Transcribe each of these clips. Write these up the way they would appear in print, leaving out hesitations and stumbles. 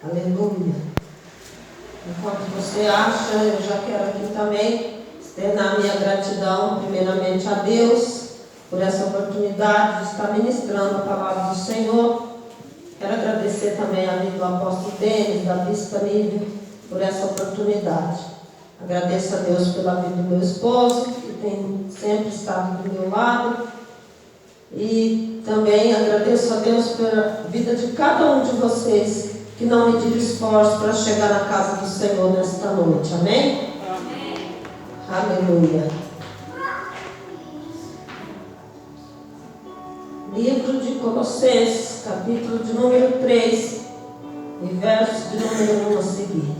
Aleluia. Enquanto você acha, eu já quero aqui também externar minha gratidão, primeiramente a Deus, por essa oportunidade de estar ministrando a palavra do Senhor. Quero agradecer também a vida do apóstolo Denis, da bispa Nívia, por essa oportunidade. Agradeço a Deus pela vida do meu esposo, que tem sempre estado do meu lado. E também agradeço a Deus pela vida de cada um de vocês, que não mediram esforço para chegar na casa do Senhor nesta noite. Amém? Amém. Aleluia. Livro de Colossenses, capítulo de número 3, e versos de número 1 a seguir.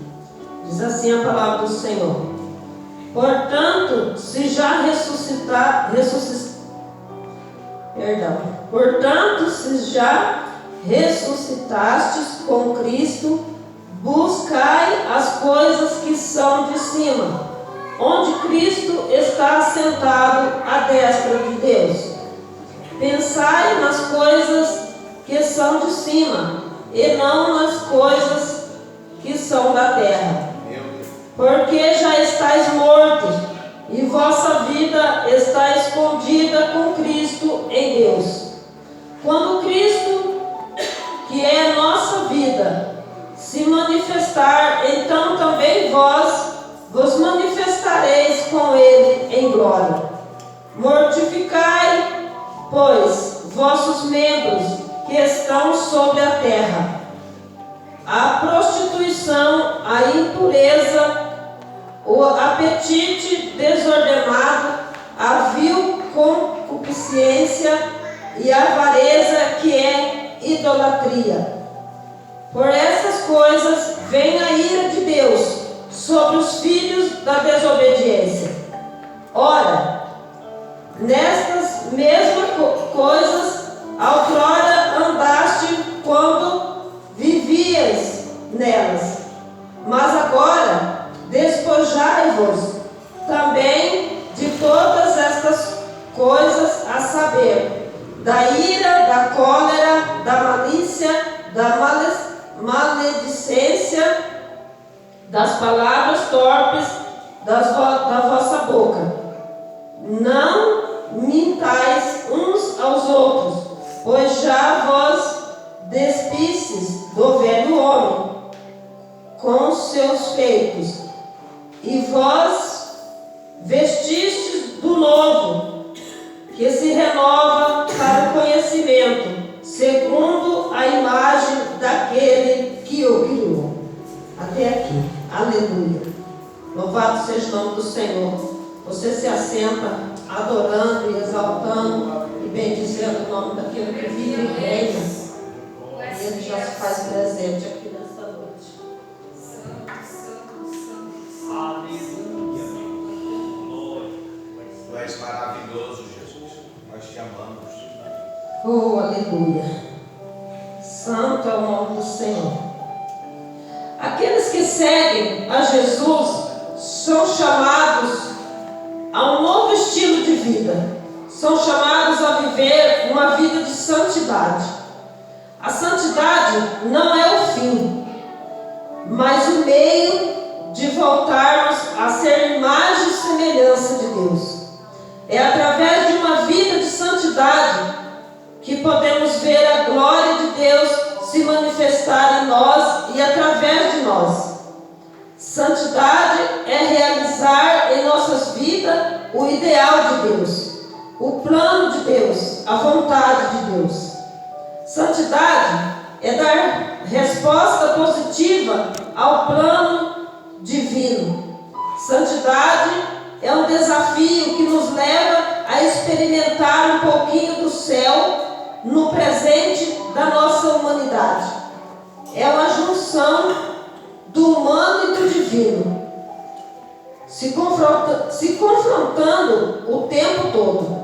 Diz assim a palavra do Senhor: Portanto, se já ressuscitastes com Cristo, buscai as coisas que são de cima, onde Cristo está assentado à destra de Deus. Pensai nas coisas que são de cima, e não nas coisas que são da terra. Porque já estáis mortos, e vossa vida está escondida com Cristo em Deus. Quando Cristo, que é a nossa vida, se manifestar, então também vós vos manifestareis com Ele em glória. Mortificai, pois, vossos membros que estão sobre a terra: a prostituição, a impureza, o apetite desordenado, a vil concupiscência e a avareza, que é idolatria. Por essas coisas vem a ira de Deus sobre os filhos da desobediência. Ora, nestas mesmas coisas outrora andaste quando vivias nelas, mas agora despojai-vos também de todas estas coisas, a saber, da ira, da cólera, da malícia, da maledicência, das palavras torpes da vossa boca. Não mintais uns aos outros, pois já vos despistes do velho homem com seus feitos, e vós vestistes do novo, que se renova para o conhecimento, segundo a imagem daquele que o criou. Até aqui. Aleluia. Louvado seja o nome do Senhor. Você se assenta adorando e exaltando e bendizendo o nome daquele que vive e reina. E Ele já se faz presente aqui nesta noite. Aleluia. Tu és maravilhoso, Jesus. Nós te amamos. Oh, aleluia. Santo é o nome do Senhor. Aqueles que seguem a Jesus são chamados a um novo estilo de vida. São chamados a viver uma vida de santidade. A santidade não é o fim, mas o meio de voltarmos a ser imagem e semelhança de Deus. É através de uma vida de santidade que podemos ver a glória de Deus se manifestar em nós e através de nós. Santidade é realizar em nossas vidas o ideal de Deus, o plano de Deus, a vontade de Deus. Santidade é dar resposta positiva ao plano divino. Santidade é um desafio que nos leva a experimentar um pouquinho do céu no presente da nossa humanidade. É uma junção do humano e do divino, se confrontando o tempo todo.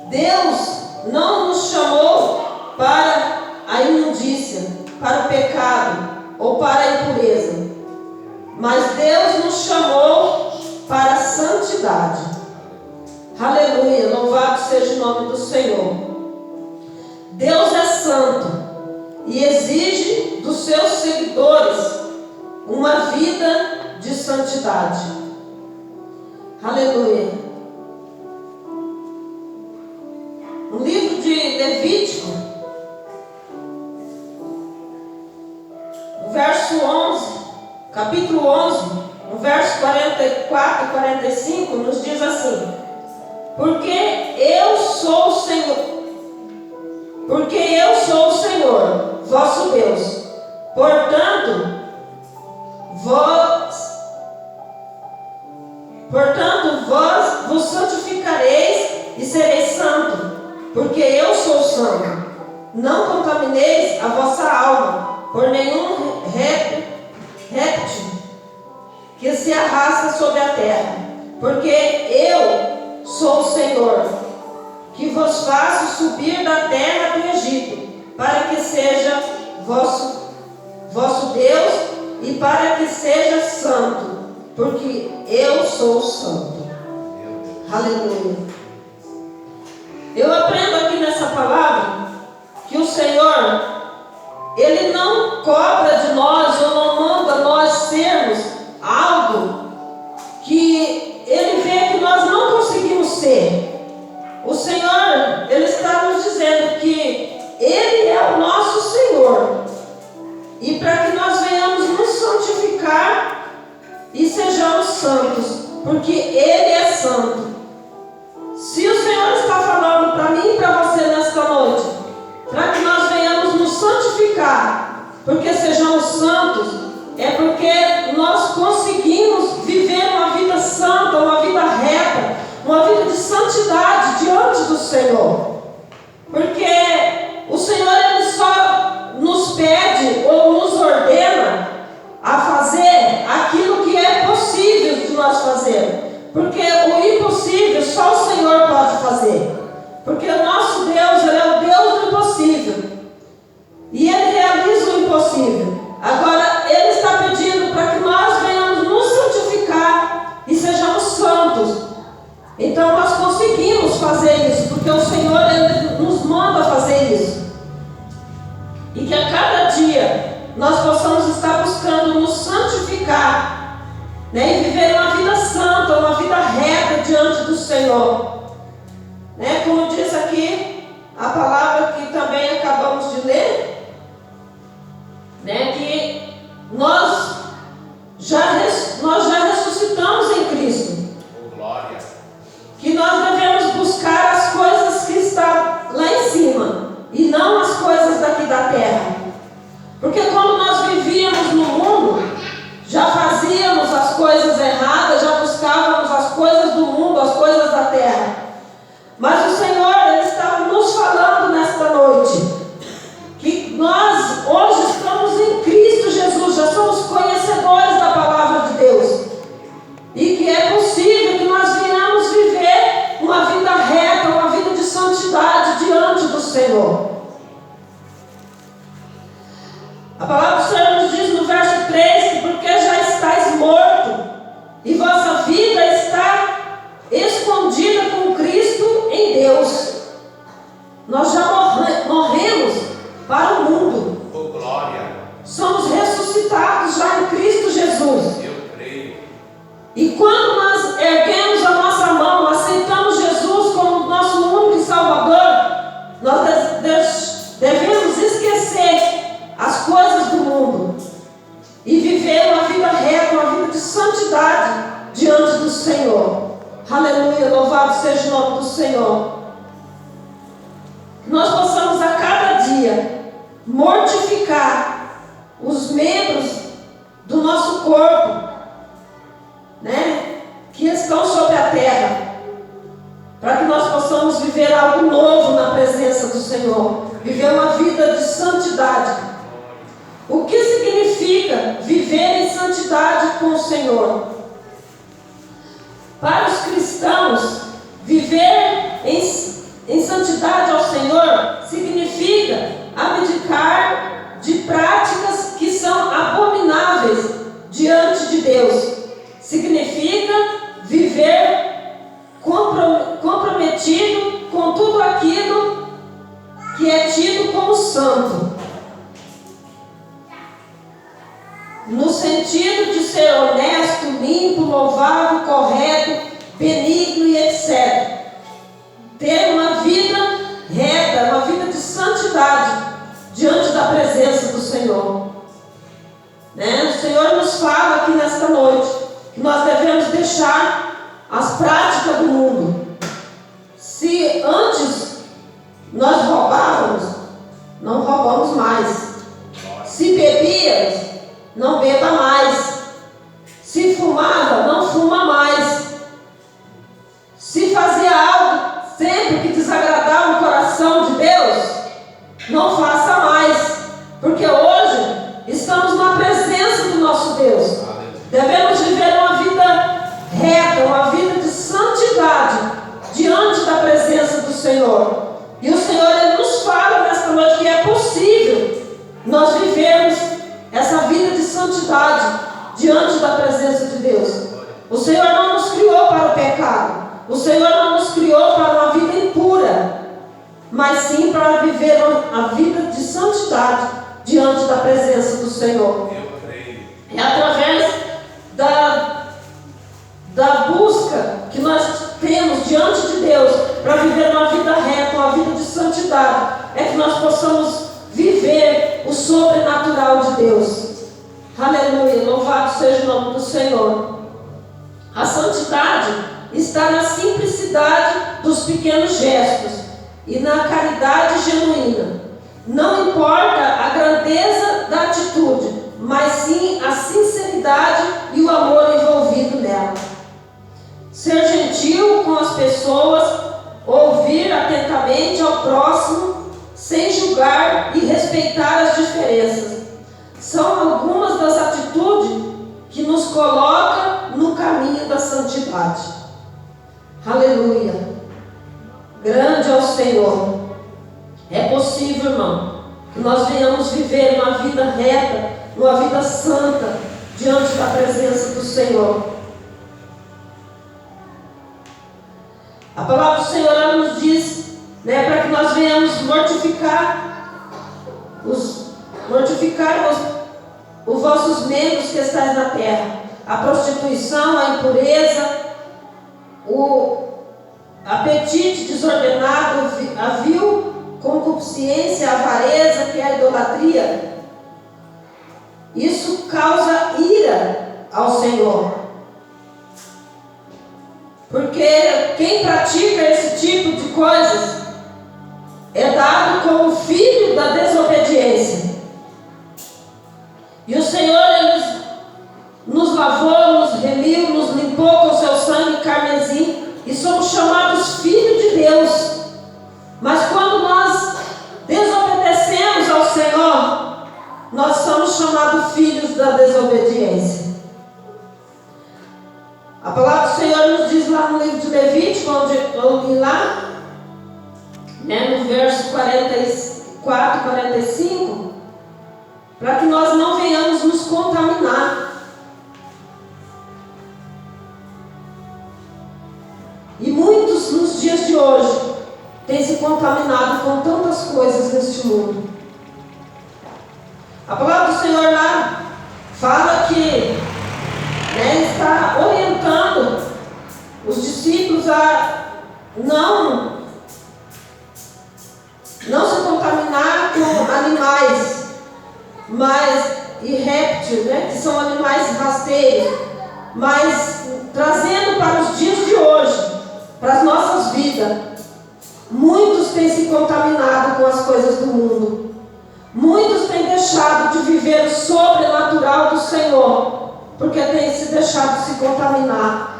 Deus não nos chamou para a imundícia, para o pecado ou para a impureza, mas Deus nos chamou para a santidade. Aleluia, louvado seja o nome do Senhor. Deus é santo e exige dos seus seguidores uma vida de santidade. Aleluia. No livro de Levítico, no verso 11, capítulo 11, no verso 44 e 45, nos diz assim: porque eu sou o Senhor, vosso Deus. Portanto, vós vos santificareis e sereis santo, porque eu sou santo. Não contamineis a vossa alma por nenhum réptil que se arrasta sobre a terra, porque eu sou o Senhor, que vos faço subir da terra do Egito, para que seja vosso Deus e para que seja santo, porque eu sou santo. Aleluia. Eu aprendo aqui nessa palavra que o Senhor, Ele não cobra de nós ou não manda nós sermos algo que Ele vê que nós não conseguimos ser. O Senhor, Ele está nos dizendo que Ele é o nosso Senhor, e para que nós venhamos nos santificar e sejamos santos, porque Ele é santo. Se o Senhor está falando para mim e para você nesta noite, para que nós venhamos nos santificar, porque sejamos santos, é porque nós conseguimos viver uma vida santa, uma vida reta, uma vida de santidade diante do Senhor. Porque o Senhor, Ele só nos pede ou nos ordena a fazer aquilo que é possível de nós fazer. Porque o impossível só o Senhor pode fazer. Porque o nosso Deus, Ele é o Deus do impossível. E Ele realiza o impossível. Agora, Ele está pedindo para que nós venhamos nos santificar e sejamos santos. Então nós conseguimos fazer isso, porque o Senhor, Ele nos manda fazer isso. E que a cada dia nós possamos estar buscando nos santificar, né? E viver uma vida santa, uma vida reta diante do Senhor, né? Como diz aqui a palavra que também acabamos de ler, né? Que nós já ressuscitamos em Cristo. Glória. Que nós devemos buscar as coisas que estão lá em cima e não as coisas daqui da terra. Porque quando nós vivíamos no mundo, já fazíamos as coisas erradas, já buscávamos as coisas do mundo, as coisas da terra. Mas o Senhor, Ele está nos falando nesta noite que nós hoje estamos em Cristo Jesus, já somos conhecedores da palavra de Deus, e que é possível que nós venhamos viver uma vida reta, uma vida de santidade diante do Senhor. A palavra do Senhor nos diz no verso 3 que porque já estáis morto e vossa vida está escondida com Cristo em Deus. Nós já morremos para o mundo. Oh, glória. Somos ressuscitados já em Cristo Jesus. Eu creio. E quando nós erguemos a nossa mão, aceitamos Jesus como nosso único Salvador, nós devemos esquecer as coisas do mundo e viver uma vida reta, uma vida de santidade diante do Senhor. Aleluia, louvado seja o nome do Senhor. Que nós possamos a cada dia mortificar os membros do nosso corpo, né, que estão sobre a terra, para que nós possamos viver algo novo na presença do Senhor, viver uma vida de santidade. O que significa viver em santidade com o Senhor? Para os cristãos, viver em santidade ao Senhor significa abdicar de práticas que são abomináveis diante de Deus. Significa viver comprometido com tudo aquilo que é tido como santo. no sentido de ser honesto, limpo, louvável, correto, benigno e etc. Ter uma vida reta, uma vida de santidade diante da presença do Senhor. Né? O Senhor nos fala aqui nesta noite que nós devemos deixar as práticas do mundo. Se antes nós roubávamos, não roubamos mais. Se bebíamos, não beba mais. Se fumava, não fuma mais. Se fazia algo sempre que desagradava o coração de Deus, não faça mais. Porque hoje estamos na presença do nosso Deus. Devemos viver uma vida reta, uma vida de santidade diante da presença do Senhor. E o Senhor ele nos fala nesta noite que é possível nós vivermos essa vida de santidade diante da presença de Deus. O Senhor não nos criou para o pecado. O Senhor não nos criou para uma vida impura, mas sim para viver a vida de santidade diante da presença do Senhor. É através da busca que nós temos diante de Deus para viver uma vida reta, uma vida de santidade, é que nós possamos viver o sobrenatural de Deus. Aleluia, louvado seja o nome do Senhor. A santidade está na simplicidade dos pequenos gestos e na caridade genuína. Não importa a grandeza da atitude, mas sim a sinceridade e o amor envolvido nela. Ser gentil com as pessoas, ouvir atentamente ao próximo, sem julgar e respeitar as diferenças, são algumas das atitudes que nos colocam no caminho da santidade. Aleluia! Grande é o Senhor. É possível, irmão, que nós venhamos viver uma vida reta, uma vida santa, diante da presença do Senhor. A palavra do Senhor ela nos diz, né, para que nós venhamos mortificar os vossos membros que estáis na terra: a prostituição, a impureza, o apetite desordenado, a vil concupiscência, a avareza, que é a idolatria. Isso causa ira ao Senhor, porque quem pratica esse tipo de coisas é dado como filho da desobediência. E o Senhor ele nos lavou, nos remiu, nos limpou com seu sangue carmesim, e somos chamados filhos de Deus. Mas quando nós desobedecemos ao Senhor, nós somos chamados filhos da desobediência. A palavra do Senhor nos diz lá no livro de Levítico, onde eu li lá, né, no verso 44 e 45, para que nós não venhamos nos contaminar. E muitos nos dias de hoje têm se contaminado com tantas coisas neste mundo. A palavra do Senhor lá fala que, né, está orientando os discípulos a não se contaminar com animais, e répteis, né, que são animais rasteiros, mas trazendo para os dias de hoje, para as nossas vidas, muitos têm se contaminado com as coisas do mundo. Muitos têm deixado de viver o sobrenatural do Senhor, porque têm se deixado se contaminar.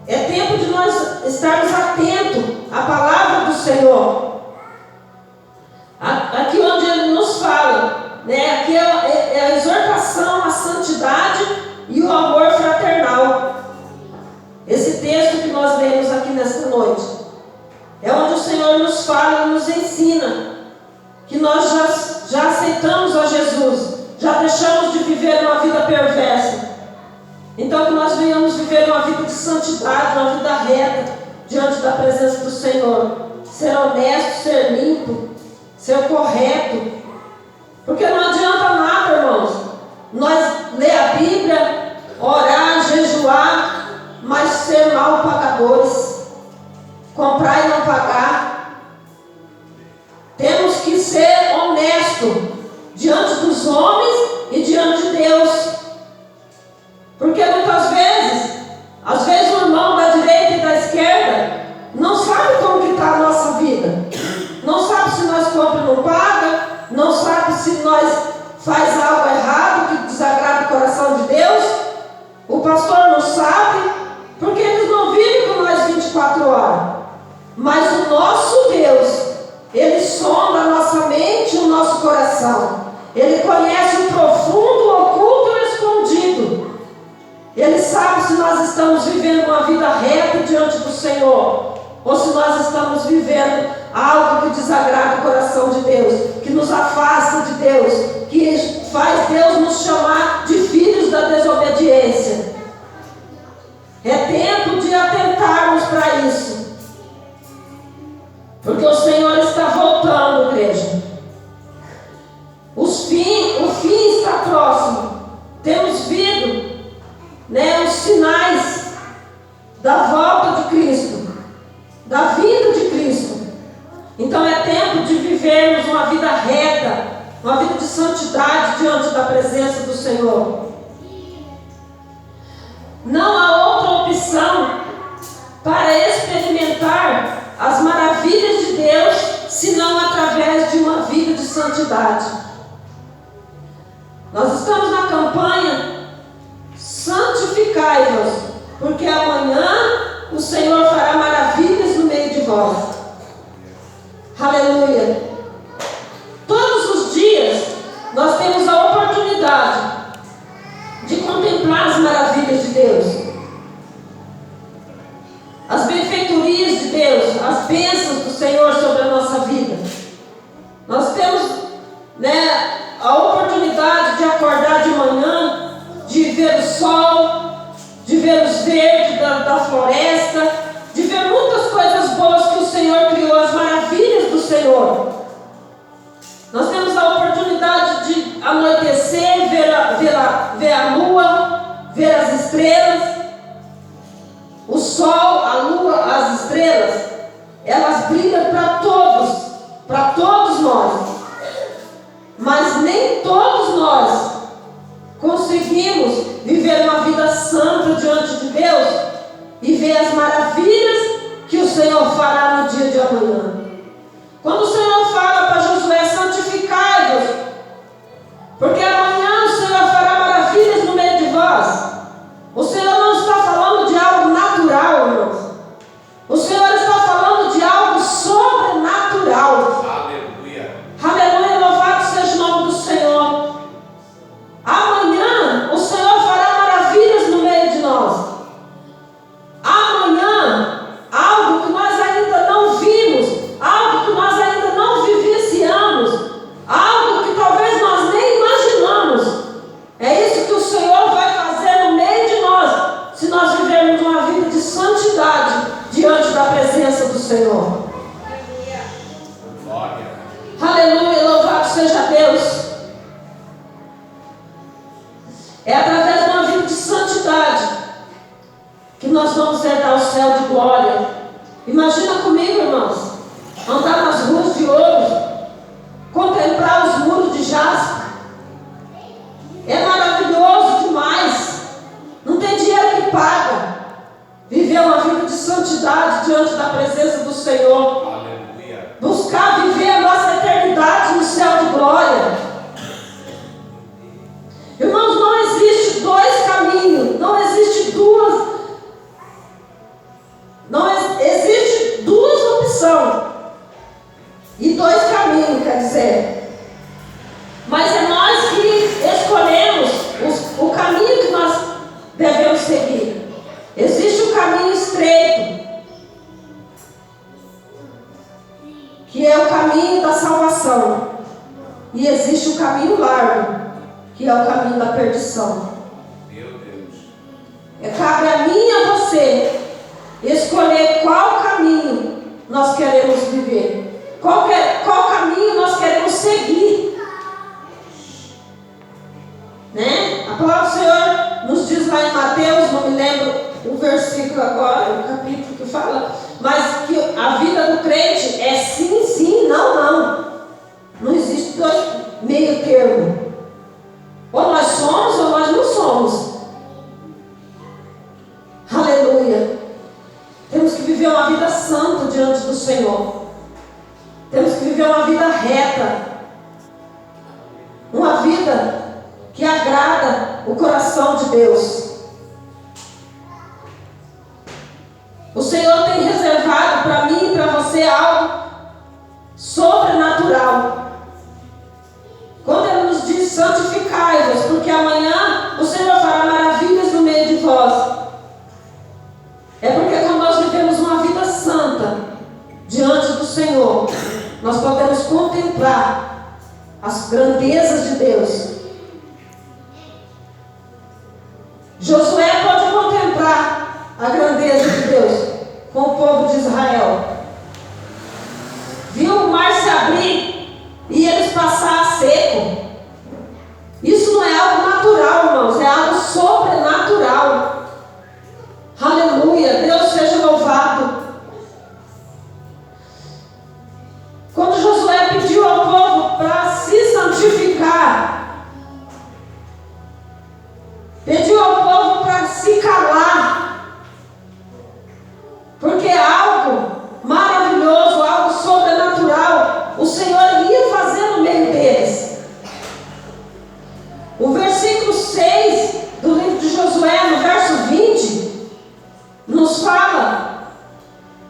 É tempo de nós estarmos atentos à palavra do Senhor. Aqui onde ele nos fala, né, aqui é a exortação à santidade e o amor fraternal. Esse texto que nós lemos aqui nesta noite é onde o Senhor nos fala e nos ensina que nós já aceitamos a Jesus, já deixamos de viver uma vida perversa. Então que nós venhamos viver uma vida de santidade, uma vida reta diante da presença do Senhor, ser honesto, ser limpo, ser correto, porque não adianta nada, irmãos, dos homens e diante de Deus. Porque muitas vezes, às vezes o irmão da direita e da esquerda não sabe como que está a nossa vida. Não sabe se nós compra ou não paga, não sabe se nós faz algo errado que desagrada o coração de Deus. O pastor não sabe, porque eles não vivem com nós 24 horas. Mas o nosso Deus, Ele sonda a nossa mente e o nosso coração. Ele conhece o profundo, o oculto e o escondido. Ele sabe se nós estamos vivendo uma vida reta diante do Senhor, ou se nós estamos vivendo algo que desagrada o coração de Deus, que nos afasta de Deus, que faz Deus nos chamar de filhos da desobediência. É tempo de atentarmos para isso, porque o Senhor está voltando, igreja. O fim está próximo. Temos visto, os sinais da volta de Cristo, da vinda de Cristo. Então é tempo de vivermos uma vida reta, uma vida de santidade diante da presença do Senhor. Não há outra opção para experimentar as maravilhas de Deus, senão através de uma vida de santidade. Nós estamos na campanha Santificai-vos, porque amanhã o Senhor fará maravilhas no meio de vós. Aleluia. Todos os dias nós temos a oportunidade de contemplar as maravilhas de Deus, as benfeitorias de Deus, as bênçãos do Senhor sobre a nossa vida. Nós temos a oportunidade de acordar de manhã, de ver o sol, de ver os verdes da floresta, de ver muitas coisas boas que o Senhor criou, as maravilhas do Senhor. Nós temos a oportunidade de anoitecer, ver a lua, ver as estrelas. O sol, a lua, as estrelas, elas brilham para todos nós. Mas nem todos nós conseguimos viver uma vida santa diante de Deus e ver as maravilhas que o Senhor fará no dia de amanhã. Quando o Senhor fala para Josué: santificai-vos, porque amanhã o Senhor fará maravilhas no meio de vós. O Senhor não está falando de algo natural, irmãos. O Senhor está falando de algo sobrenatural. Aleluia. Aleluia, louvado seja o nome do Senhor. Amanhã o Senhor fará maravilhas no meio de nós. Amanhã, algo que nós ainda não vimos, algo que nós ainda não vivenciamos, algo que talvez nós nem imaginamos. É isso que o Senhor vai fazer no meio de nós, se nós vivermos uma vida de santidade diante da presença do Senhor. Glória. Aleluia, louvado seja Deus. É através de uma vida de santidade que nós vamos herdar o céu de glória. Imagina comigo, irmãos, andar nas ruas de ouro, contemplar os muros de jaspe. É maravilhoso demais. Não tem dinheiro que paga viver uma vida de santidade diante da presença do Senhor. Aleluia. Buscar viver a nossa eternidade no céu de glória. Irmãos, não existe dois caminhos, não existe duas opções e dois caminhos, quer dizer. Mas é nós que escolhemos o caminho que nós devemos seguir. Existe o caminho estreito, que é o caminho da salvação, e existe o caminho largo, que é o caminho da perdição. Meu Deus. Cabe a mim e a você escolher qual caminho nós queremos viver, qual caminho nós queremos seguir, A palavra do Senhor nos diz lá em Mateus, não me lembro o versículo agora, o capítulo que fala, mas que a vida do crente é sim, sim, não, não. Não existe dois meio termo. Ou nós somos ou nós não somos. Aleluia. Temos que viver uma vida santa diante do Senhor. Temos que viver uma vida reta. Uma vida que agrada o coração de Deus. O Senhor tem reservado para mim e para você algo sobrenatural. Quando Ele nos diz santificai-vos, porque amanhã o Senhor fará maravilhas no meio de vós. É porque quando nós vivemos uma vida santa diante do Senhor, nós podemos contemplar as grandezas de Deus. Josué pode contemplar a grandeza de Deus com o povo de Israel. Viu o mar se abrir e eles passar a seco. Isso não é algo natural, irmãos, é algo sobrenatural. Aleluia, Deus seja louvado. Quando Josué pediu ao povo para se santificar, pediu ao povo para se calar, porque algo maravilhoso, algo sobrenatural, o Senhor ia fazer no meio deles. O versículo 6 do livro de Josué, no verso 20, nos fala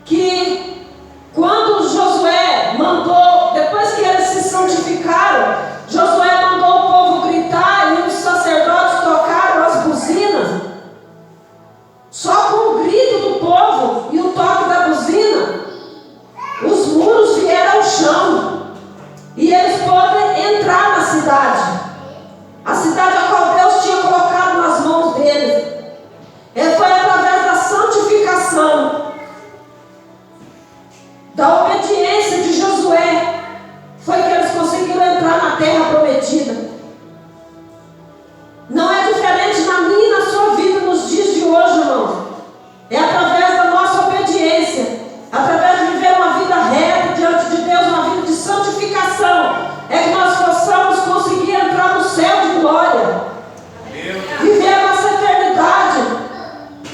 que quando Josué mandou, depois que eles se santificaram, Josué mandou o povo gritar e os sacerdotes tocaram as buzinas. Só com o grito do povo e o toque da buzina, os muros vieram ao chão e eles podem entrar na cidade. A cidade a qual Deus tinha colocado nas mãos deles. Foi através da santificação, da obediência de Josué, foi que eles conseguiram entrar na terra prometida. Não é diferente na minha e na sua vida nos dias de hoje, irmão. É através da nossa obediência, através de viver uma vida reta diante de Deus, uma vida de santificação, é que nós possamos conseguir entrar no céu de glória, viver a nossa eternidade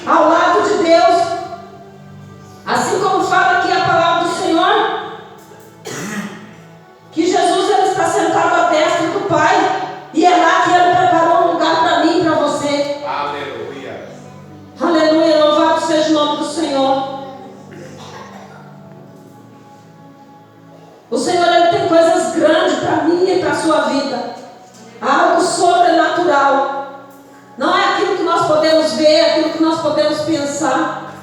ao lado de Deus. Assim como fala aqui a palavra do Senhor, que Jesus ele está sentado à destra do Pai, e é lá que Ele preparou um lugar para mim e para você. Aleluia. Aleluia, louvado seja o nome do Senhor. O Senhor ele tem coisas grandes para mim e para a sua vida. Algo sobrenatural. Não é aquilo que nós podemos ver, é aquilo que nós podemos pensar.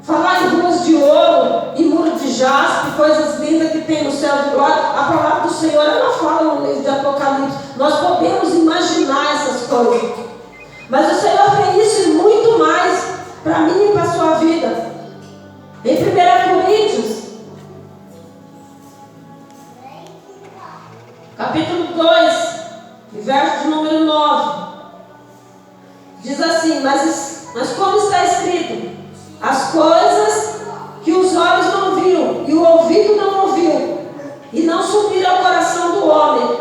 Falar em ruas de ouro e muro de jaspe, coisas lindas que tem no céu de glória. A palavra do Senhor, ela fala no livro de Apocalipse. Nós podemos imaginar essas coisas. Mas o Senhor tem isso e muito mais para mim e para a sua vida. Em 1 Coríntios, capítulo 2, verso de número 9, diz assim: mas como está escrito, as coisas que os olhos não viram e o ouvido não ouviu e não subiram ao coração do homem,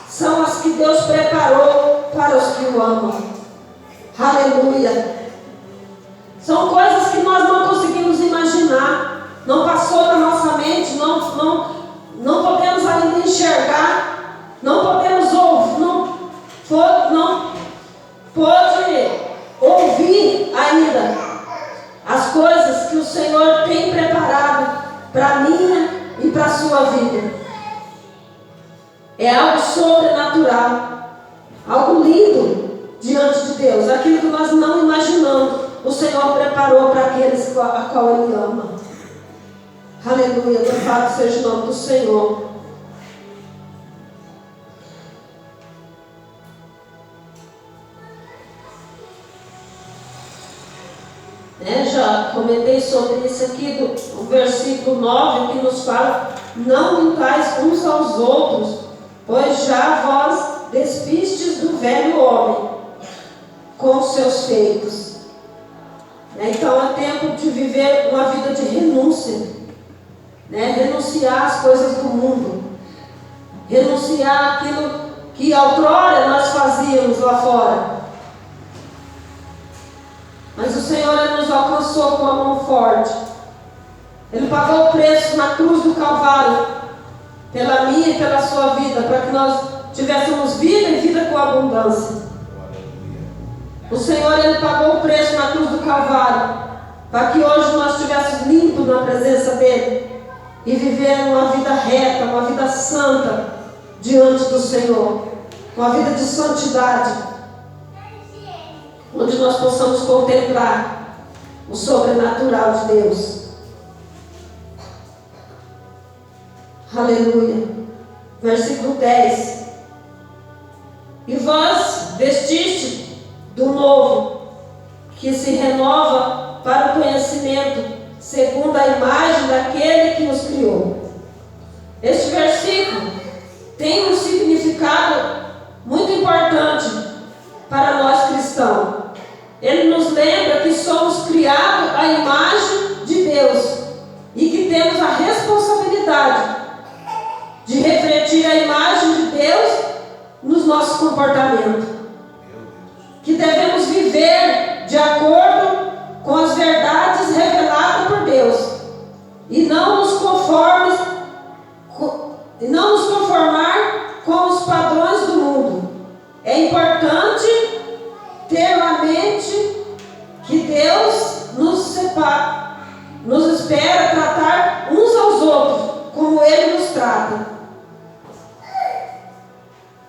são as que Deus preparou para os que o amam. Aleluia. São coisas que nós não conseguimos imaginar, não passou na nossa mente, não podemos ainda enxergar, não podemos ouvir, não pode ouvir ainda as coisas que o Senhor tem preparado para a minha e para a sua vida. É algo sobrenatural, algo lindo diante de Deus, aquilo que nós não imaginamos, o Senhor preparou para aqueles a qual Ele ama. Aleluia, louvado seja o nome do Senhor. Já comentei sobre isso aqui do versículo 9, que nos fala: não mintais uns aos outros, pois já vós despistes do velho homem com seus feitos. Então é tempo de viver uma vida de renúncia, renunciar às coisas do mundo, renunciar àquilo que outrora nós fazíamos lá fora. Mas o Senhor Ele nos alcançou com a mão forte. Ele pagou o preço na cruz do Calvário, pela minha e pela sua vida, para que nós tivéssemos vida e vida com abundância. O Senhor Ele pagou o preço na cruz do Calvário, para que hoje nós estivéssemos limpos na presença dEle e viver uma vida reta, uma vida santa diante do Senhor, uma vida de santidade, onde nós possamos contemplar o sobrenatural de Deus. Aleluia. Versículo 10. E vós vestiste do novo, que se renova para o conhecimento, segundo a imagem daquele que nos criou. Este versículo tem um significado muito importante para nós cristãos. Ele nos lembra que somos criados à imagem de Deus e que temos a responsabilidade de refletir a imagem de Deus nos nossos comportamentos. Que devemos viver de acordo com as verdades reveladas por Deus e não nos conformar com os padrões do mundo. É importante ter na mente que Deus nos espera tratar uns aos outros como Ele nos trata.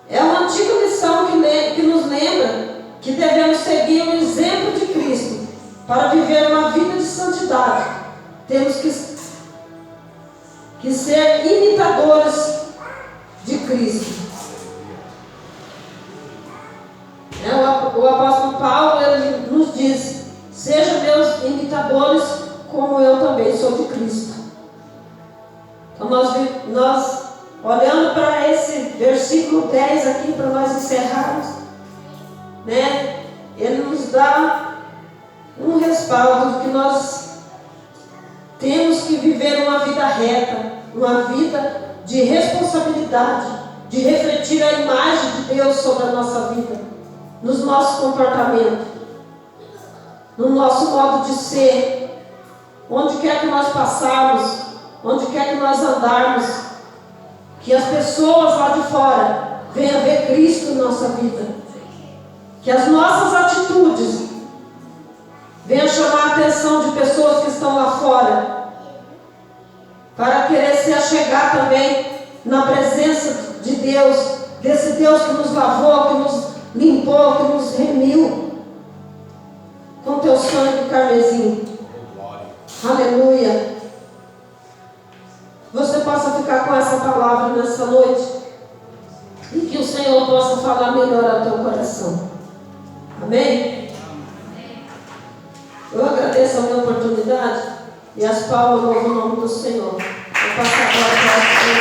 É uma antiga lição que nos lembra que devemos seguir o exemplo de Cristo para viver uma vida de santidade. Temos que ser imitadores de Cristo. O apóstolo Paulo ele nos diz: sejam meus imitadores como eu também sou de Cristo. Então nós olhando para esse versículo 10 aqui, para nós encerrarmos, né? Ele nos dá um respaldo de que nós temos que viver uma vida reta, uma vida de responsabilidade, de refletir a imagem de Deus sobre a nossa vida, nos nossos comportamentos, no nosso modo de ser, onde quer que nós passarmos, onde quer que nós andarmos, que as pessoas lá de fora venham ver Cristo na nossa vida, que as nossas atitudes venham chamar a atenção de pessoas que estão lá fora, para querer se achegar também na presença de Deus, desse Deus que nos lavou, que nos limpou, que nos remiu com teu sangue carmesim. Aleluia. Você possa ficar com essa palavra nessa noite e que o Senhor possa falar melhor ao teu coração. Amém? Eu agradeço a minha oportunidade e as palmas louvam o nome do Senhor. Vou passar agora para